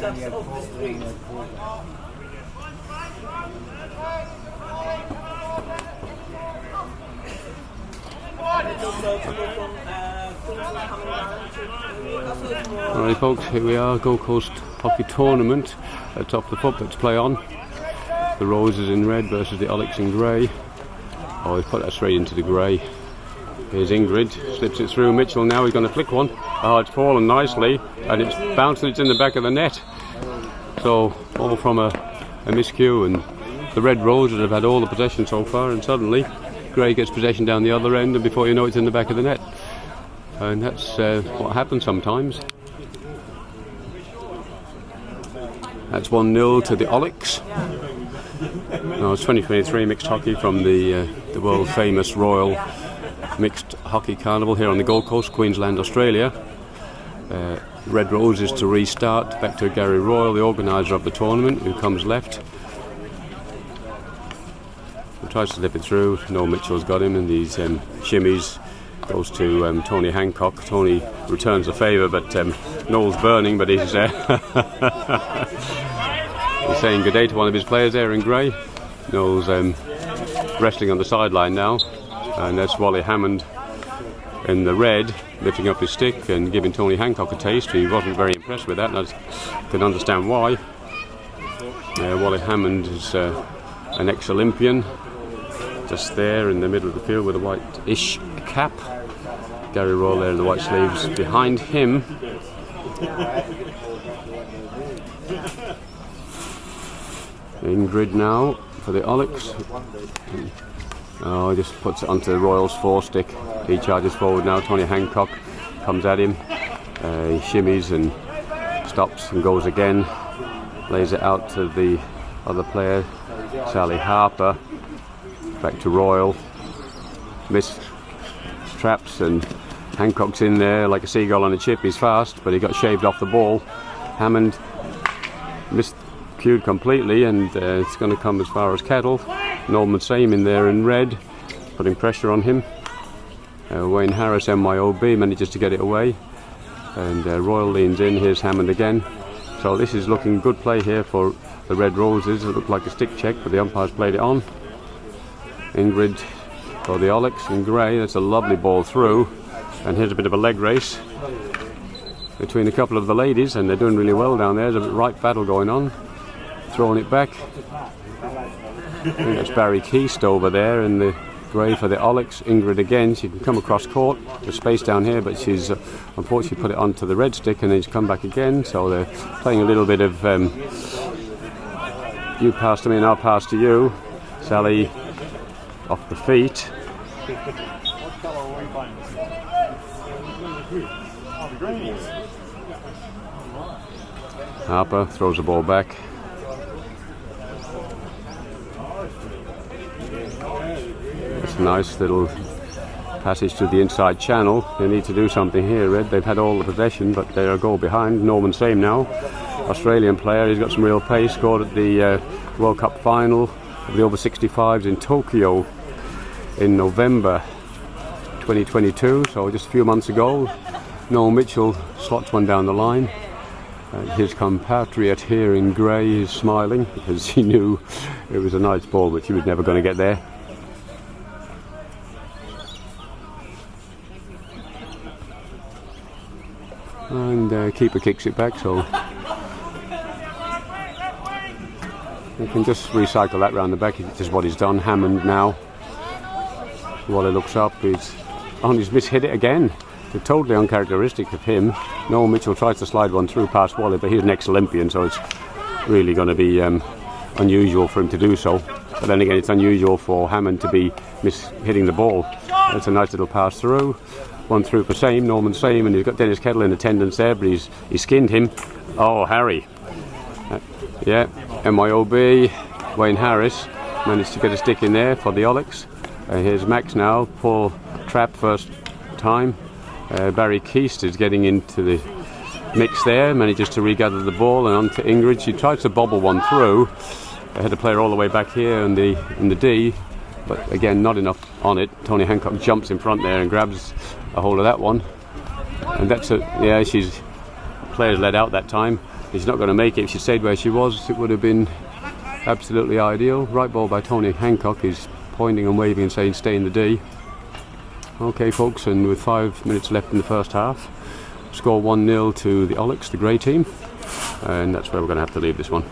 Alright folks, here we are, Gold Coast Hockey Tournament. Let's off the foot, let's play on. The Roses in red versus the Olics in grey. Oh, he's put that straight into the grey. Here's Ingrid, slips it through. Mitchell now, he's going to flick one. Oh, it's fallen nicely, and it's bounced and it's in the back of the net. So, all from a miscue, and the Red Roses have had all the possession so far, and suddenly Grey gets possession down the other end, and before you know it's in the back of the net. And that's what happens sometimes. That's 1-0 to the Olics. Now it's 2023 mixed hockey from the world famous Royal Mixed Hockey Carnival here on the Gold Coast, Queensland, Australia. Red Roses to restart, back to Gary Royal, the organiser of the tournament, who comes left. He tries to slip it through, no, Mitchell's got him, and these shimmies goes to Tony Hancock. Tony returns the favour, but Noel's burning, but he's he's saying good day to one of his players there in grey. Noel's resting on the sideline now, and that's Wally Hammond in the red, lifting up his stick and giving Tony Hancock a taste. He wasn't very impressed with that, and I can understand why. Wally Hammond is an ex-Olympian, just there in the middle of the field with a white-ish cap. Gary Royal there in the white sleeves behind him. Ingrid now for the Olics. Oh, he just puts it onto Royal's forestick. He charges forward now. Tony Hancock comes at him. He shimmies and stops and goes again. Lays it out to the other player, Sally Harper. Back to Royal. Missed traps, and Hancock's in there like a seagull on a chip. He's fast, but he got shaved off the ball. Hammond miscued completely, and it's going to come as far as Kettle. Norman Same in there in red, putting pressure on him. Wayne Harris, MYOB, manages to get it away, and Royal leans in. Here's Hammond again. So this is looking good play here for the Red Roses. It looked like a stick check, but the umpires played it on. Ingrid for the Olics in grey. That's a lovely ball through, and here's a bit of a leg race between a couple of the ladies, and they're doing really well down there. There's a right battle going on. Throwing it back. I think that's Barry Keast over there in the grey for the Olics. Ingrid again. She can come across court. There's space down here, but she's unfortunately put it onto the red stick, and then she's come back again. So they're playing a little bit of you pass to me and I'll pass to you. Sally off the feet. Harper throws the ball back. It's a nice little passage to the inside channel. They need to do something here, Red. They've had all the possession, but they're a goal behind. Norman Same now, Australian player. He's got some real pace. Scored at the World Cup final of the over 65s in Tokyo in November 2022, so just a few months ago. Noel Mitchell slots one down the line. His compatriot here in grey is smiling because he knew it was a nice ball, but he was never going to get there. And keeper kicks it back, so you can just recycle that round the back. It's just what he's done. Hammond now. Wally looks up. He's mishit it again. It's totally uncharacteristic of him. Noel Mitchell tries to slide one through past Wally, but he's an ex-Olympian, so it's really going to be unusual for him to do so. But then again, it's unusual for Hammond to be hitting the ball. It's a nice little pass through. One through for Same, Norman Same, and he's got Dennis Kettle in attendance there, but he skinned him. Oh, Harry. Yeah, MYOB, Wayne Harris managed to get a stick in there for the Olics. Here's Max now, poor trap first time. Barry Keast is getting into the mix there, manages to regather the ball and onto Ingrid. She tries to bobble one through. They had a player all the way back here in the D, but again not enough on it. Tony Hancock jumps in front there and grabs a hold of that one. And that's she's players led out that time. He's not going to make it. If she stayed where she was, it would have been absolutely ideal. Right ball by Tony Hancock. He's pointing and waving and saying stay in the D. Okay folks, and with 5 minutes left in the first half, score 1-0 to the Olics, the grey team, and that's where we're going to have to leave this one.